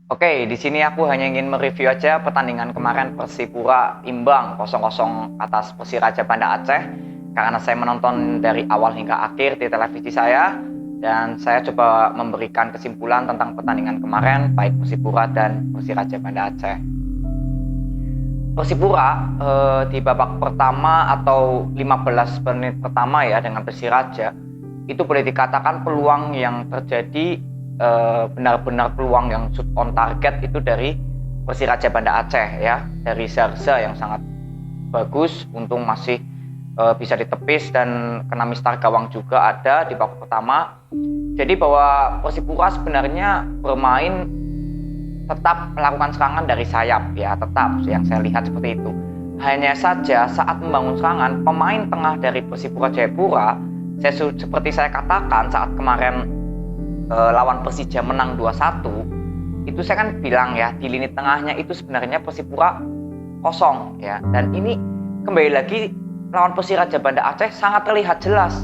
Oke, di sini aku hanya ingin mereview aja pertandingan kemarin Persipura imbang 0-0 atas Persiraja Banda Aceh karena saya menonton dari awal hingga akhir di televisi saya dan saya coba memberikan kesimpulan tentang pertandingan kemarin baik Persipura dan Persiraja Banda Aceh. Persipura di babak pertama atau 15 menit pertama ya dengan Persiraja itu boleh dikatakan peluang yang terjadi benar-benar peluang yang shoot on target itu dari Persiraja Banda Aceh ya, dari Zarza yang sangat bagus, untung masih bisa ditepis dan kena mistar gawang juga ada di babak pertama. Jadi bahwa Persipura sebenarnya bermain tetap melakukan serangan dari sayap ya, tetap yang saya lihat seperti itu. Hanya saja saat membangun serangan, pemain tengah dari Persipura Jayapura, seperti saya katakan saat kemarin lawan Persija menang 2-1, itu saya kan bilang ya, di lini tengahnya itu sebenarnya Persipura kosong ya. Dan ini kembali lagi lawan Persiraja Banda Aceh sangat terlihat jelas.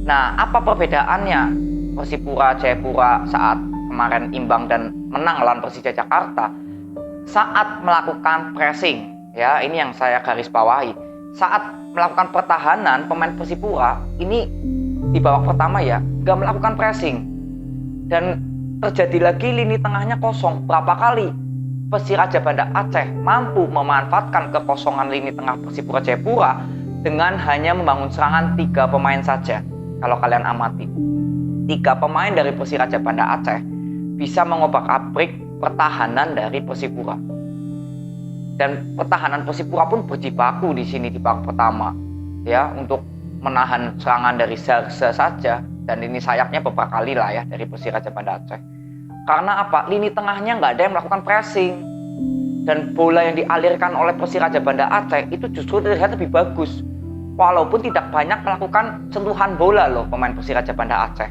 Nah, apa perbedaannya Persipura Jayapura saat kemarin imbang dan menang lawan Persija Jakarta? Saat melakukan pressing, ya ini yang saya garis bawahi. Saat melakukan pertahanan, pemain Persipura ini di babak pertama ya nggak melakukan pressing dan terjadi lagi lini tengahnya kosong. Berapa kali Persiraja Banda Aceh mampu memanfaatkan kekosongan lini tengah Persipura Jayapura dengan hanya membangun serangan 3 pemain saja. Kalau kalian amati, 3 pemain dari Persiraja Banda Aceh bisa mengobrak-abrik pertahanan dari Persipura. Dan pertahanan Persipura pun berjibaku di sini di babak pertama, ya, untuk menahan serangan dari Zarza saja. Dan ini sayapnya beberapa kali lah ya dari Persiraja Banda Aceh. Karena apa? Lini tengahnya nggak ada yang melakukan pressing. Dan bola yang dialirkan oleh Persiraja Banda Aceh itu justru terlihat lebih bagus. Walaupun tidak banyak melakukan sentuhan bola loh pemain Persiraja Banda Aceh.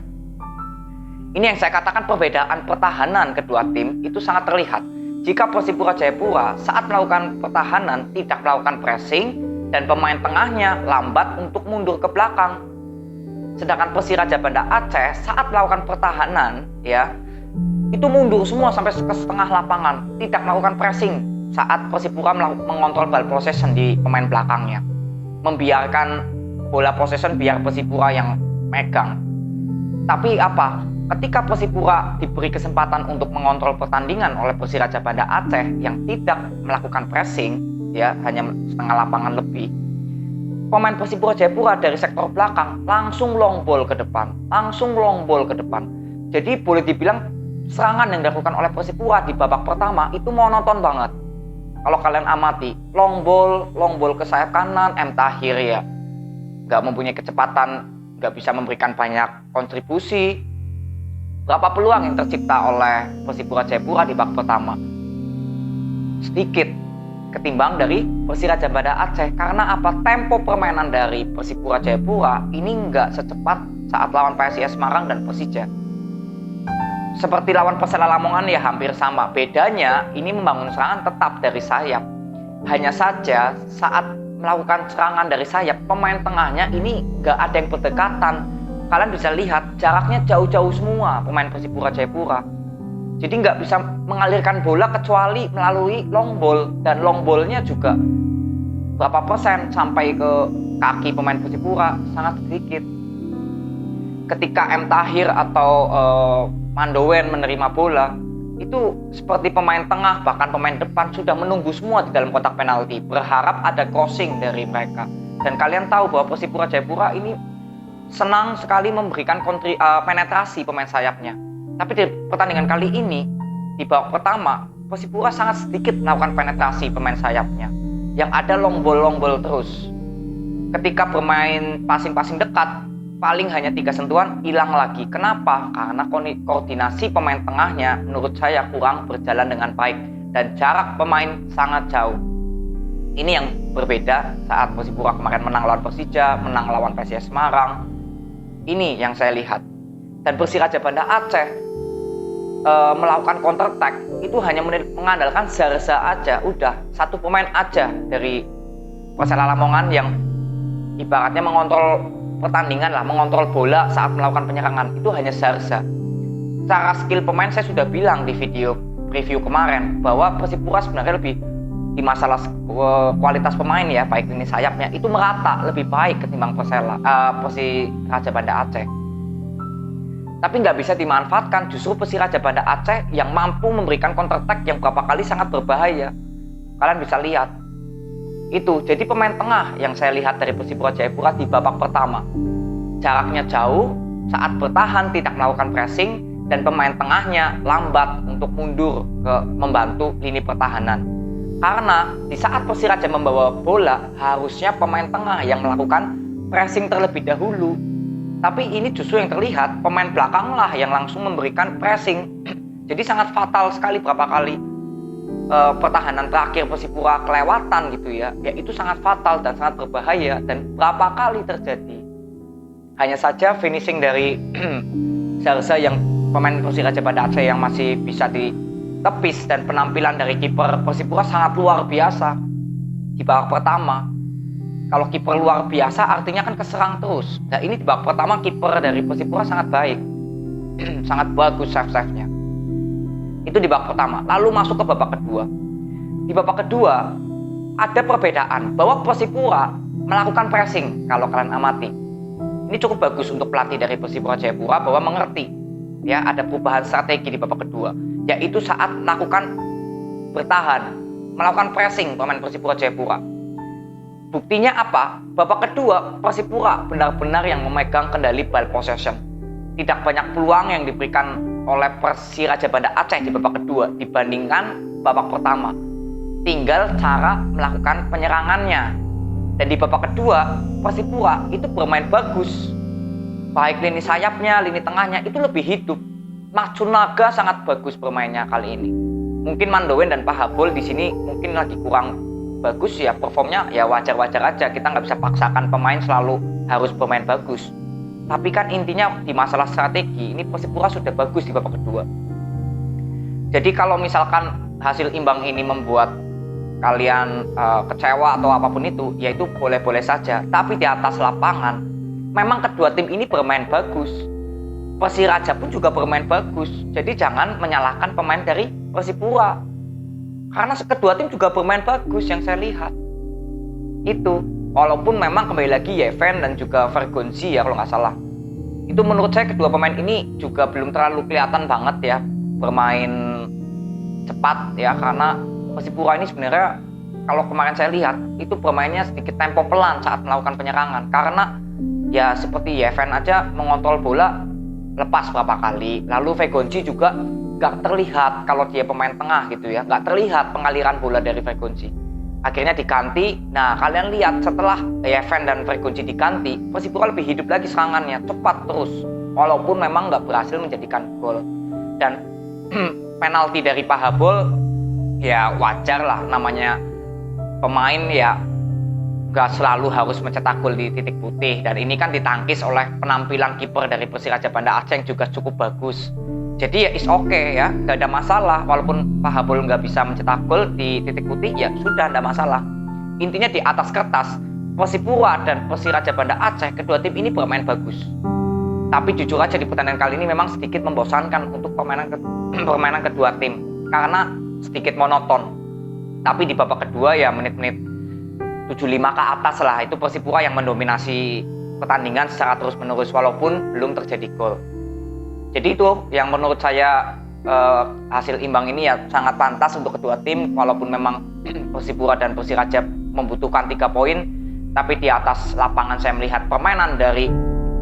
Ini yang saya katakan perbedaan pertahanan kedua tim itu sangat terlihat. Jika Persipura Jayapura saat melakukan pertahanan tidak melakukan pressing dan pemain tengahnya lambat untuk mundur ke belakang. Sedangkan Persiraja Banda Aceh saat melakukan pertahanan ya itu mundur semua sampai ke setengah lapangan, tidak melakukan pressing saat Persipura mengontrol ball possession di pemain belakangnya. Membiarkan bola possession biar Persipura yang megang. Tapi apa? Ketika Persipura diberi kesempatan untuk mengontrol pertandingan oleh Persiraja Banda Aceh yang tidak melakukan pressing, ya hanya setengah lapangan lebih, pemain Persipura Jayapura dari sektor belakang langsung long ball ke depan, Jadi boleh dibilang serangan yang dilakukan oleh Persipura di babak pertama itu monoton banget. Kalau kalian amati, long ball ke sayap kanan, M. Tahir ya nggak mempunyai kecepatan, nggak bisa memberikan banyak kontribusi. Berapa peluang yang tercipta oleh Persipura Jayapura di babak pertama? Sedikit ketimbang dari Persiraja Banda Aceh. Karena apa? Tempo permainan dari Persipura Jayapura ini nggak secepat saat lawan PSIS Semarang dan Persija. Seperti lawan Persela Lamongan ya hampir sama. Bedanya ini membangun serangan tetap dari sayap. Hanya saja saat melakukan serangan dari sayap, pemain tengahnya ini nggak ada yang berdekatan. Kalian bisa lihat jaraknya jauh-jauh semua pemain Persipura Jayapura. Jadi nggak bisa mengalirkan bola kecuali melalui long ball. Dan long ballnya juga berapa persen sampai ke kaki pemain Persipura sangat sedikit. Ketika M. Tahir atau Mandowen menerima bola, itu seperti pemain tengah bahkan pemain depan sudah menunggu semua di dalam kotak penalti, berharap ada crossing dari mereka. Dan kalian tahu bahwa Persipura Jayapura ini senang sekali memberikan penetrasi pemain sayapnya. Tapi di pertandingan kali ini di babak pertama Persipura sangat sedikit melakukan penetrasi pemain sayapnya. Yang ada long ball terus. Ketika bermain passing dekat, paling hanya 3 sentuhan hilang lagi. Kenapa? Karena koordinasi pemain tengahnya menurut saya kurang berjalan dengan baik dan jarak pemain sangat jauh. Ini yang berbeda saat Persipura kemarin menang lawan Persija, menang lawan PSIS Semarang. Ini yang saya lihat. Dan Persiraja Banda Aceh melakukan counter attack itu hanya mengandalkan Zarza aja, udah 1 pemain aja dari Persela Lamongan yang ibaratnya mengontrol pertandingan lah, mengontrol bola saat melakukan penyerangan itu hanya Zarza. Secara skill pemain saya sudah bilang di video preview kemarin bahwa Persipura sebenarnya lebih di masalah kualitas pemain ya, baik lini sayapnya itu merata lebih baik ketimbang Persiraja Banda Aceh. Tapi nggak bisa dimanfaatkan justru Persiraja Banda Aceh yang mampu memberikan counter attack yang beberapa kali sangat berbahaya. Kalian bisa lihat itu. Jadi pemain tengah yang saya lihat dari Persipura Jayapura di babak pertama jaraknya jauh, saat bertahan tidak melakukan pressing, dan pemain tengahnya lambat untuk mundur ke membantu lini pertahanan. Karena di saat Persiraja membawa bola, harusnya pemain tengah yang melakukan pressing terlebih dahulu. Tapi ini justru yang terlihat, pemain belakanglah yang langsung memberikan pressing. Jadi sangat fatal sekali berapa kali pertahanan terakhir Persipura kelewatan gitu ya. Ya itu sangat fatal dan sangat berbahaya, dan berapa kali terjadi. Hanya saja finishing dari Zarza yang pemain Persiraja Banda Aceh yang masih bisa ditepis, dan penampilan dari kiper Persipura sangat luar biasa di babak pertama. Kalau kiper luar biasa artinya kan keserang terus. Nah ini di babak pertama kiper dari Persipura sangat baik, sangat bagus save-nya. Itu di babak pertama. Lalu masuk ke babak kedua. Di babak kedua ada perbedaan bahwa Persipura melakukan pressing. Kalau kalian amati, ini cukup bagus untuk pelatih dari Persipura Jayapura bahwa mengerti ya ada perubahan strategi di babak kedua, yaitu saat melakukan bertahan, melakukan pressing pemain Persipura Jayapura. Buktinya apa? Babak kedua Persipura benar-benar yang memegang kendali ball possession. Tidak banyak peluang yang diberikan oleh Persiraja Banda Aceh di babak kedua dibandingkan babak pertama. Tinggal cara melakukan penyerangannya. Dan di babak kedua Persipura itu bermain bagus. Baik lini sayapnya, lini tengahnya itu lebih hidup. Matsunaga sangat bagus bermainnya kali ini. Mungkin Mandowen dan Pak Habul di sini mungkin lagi kurang bagus ya, performnya ya wajar-wajar aja. Kita nggak bisa paksakan pemain selalu harus bermain bagus. Tapi kan intinya di masalah strategi ini Persipura sudah bagus di babak kedua. Jadi kalau misalkan hasil imbang ini membuat kalian kecewa atau apapun itu, ya itu boleh-boleh saja. Tapi di atas lapangan memang kedua tim ini bermain bagus. Persiraja pun juga bermain bagus. Jadi jangan menyalahkan pemain dari Persipura. Karena kedua tim juga bermain bagus yang saya lihat. Itu. Walaupun memang kembali lagi Yeven dan juga Vergonzi ya kalau nggak salah. Itu menurut saya kedua pemain ini juga belum terlalu kelihatan banget ya bermain cepat ya. Karena Persipura ini sebenarnya kalau kemarin saya lihat itu bermainnya sedikit tempo pelan saat melakukan penyerangan. Karena ya seperti Yeven aja mengontrol bola lepas berapa kali. Lalu Vergonzi juga nggak terlihat kalau dia pemain tengah gitu ya. Nggak terlihat pengaliran bola dari Vergonzi. Akhirnya diganti. Nah kalian lihat setelah Yeven dan Vergonzi diganti, Persipura lebih hidup lagi serangannya, cepat terus. Walaupun memang nggak berhasil menjadikan gol. Dan penalti dari Pak Habul ya wajar lah, namanya pemain ya nggak selalu harus mencetak gol di titik putih. Dan ini kan ditangkis oleh penampilan kiper dari Persiraja Banda Aceh yang juga cukup bagus. Jadi ya is okay ya, nggak ada masalah. Walaupun Pak Habul nggak bisa mencetak gol di titik putih, ya sudah nggak masalah. Intinya di atas kertas, Persipura dan Persiraja Banda Aceh, kedua tim ini bermain bagus. Tapi jujur aja di pertandingan kali ini memang sedikit membosankan untuk permainan kedua tim. Karena sedikit monoton. Tapi di babak kedua ya menit-menit 75 ke atas lah, itu Persipura yang mendominasi pertandingan secara terus-menerus walaupun belum terjadi gol. Jadi itu yang menurut saya hasil imbang ini ya sangat pantas untuk kedua tim. Walaupun memang Persipura dan Persiraja membutuhkan 3 poin, tapi di atas lapangan saya melihat permainan dari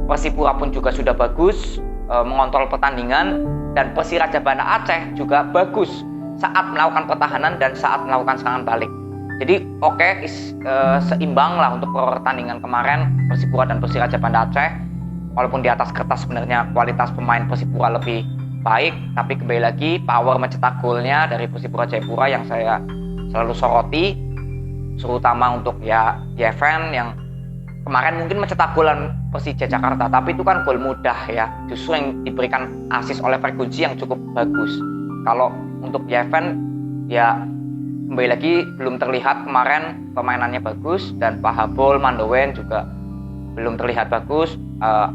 Persipura pun juga sudah bagus, mengontrol pertandingan, dan Persiraja Banda Aceh juga bagus saat melakukan pertahanan dan saat melakukan serangan balik. Jadi seimbang lah untuk pertandingan kemarin Persipura dan Persiraja Banda Aceh. Walaupun di atas kertas sebenarnya kualitas pemain Persipura lebih baik, tapi kembali lagi power mencetak golnya dari Persipura Jayapura yang saya selalu soroti, terutama untuk ya Yeven yang kemarin mungkin mencetak golan Persija Jakarta, tapi itu kan gol mudah ya. Justru yang diberikan assist oleh Vergonzi yang cukup bagus. Kalau untuk Yeven ya kembali lagi belum terlihat kemarin permainannya bagus, dan Pak Habul, Mandowen juga belum terlihat bagus.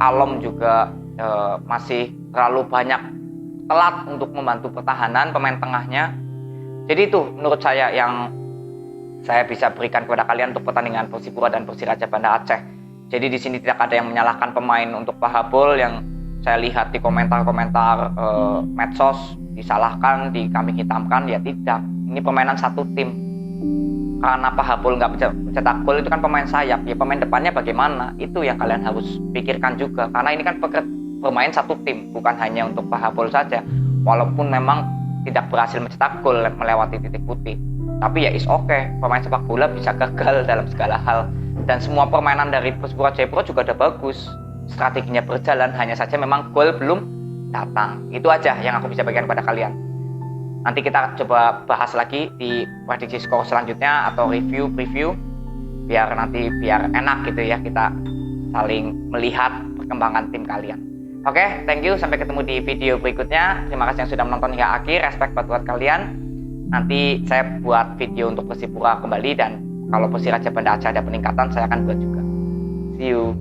Alom juga masih terlalu banyak telat untuk membantu pertahanan pemain tengahnya. Jadi itu menurut saya yang saya bisa berikan kepada kalian untuk pertandingan Persipura dan Persiraja Banda Aceh. Jadi di sini tidak ada yang menyalahkan pemain untuk pahabol yang saya lihat di komentar-komentar medsos disalahkan, dikambing hitamkan, ya tidak. Ini permainan satu tim. Karena pahabol nggak bisa mencetak gol itu kan pemain sayap, ya pemain depannya bagaimana? Itu yang kalian harus pikirkan juga. Karena ini kan bermain satu tim, bukan hanya untuk pahabol saja. Walaupun memang tidak berhasil mencetak gol melewati titik putih, tapi ya is okay. Pemain sepak bola bisa gagal dalam segala hal. Dan semua permainan dari Persipura Jayapura juga udah bagus. Strateginya berjalan, hanya saja memang gol belum datang. Itu aja yang aku bisa bagikan kepada kalian. Nanti kita coba bahas lagi di prediksi skor selanjutnya atau preview biar enak gitu ya, kita saling melihat perkembangan tim kalian. Oke, thank you, sampai ketemu di video berikutnya. Terima kasih yang sudah menonton hingga akhir, respect buat kalian. Nanti saya buat video untuk Persipura kembali, dan kalau Persiraja Banda Aceh ada peningkatan saya akan buat juga. See you.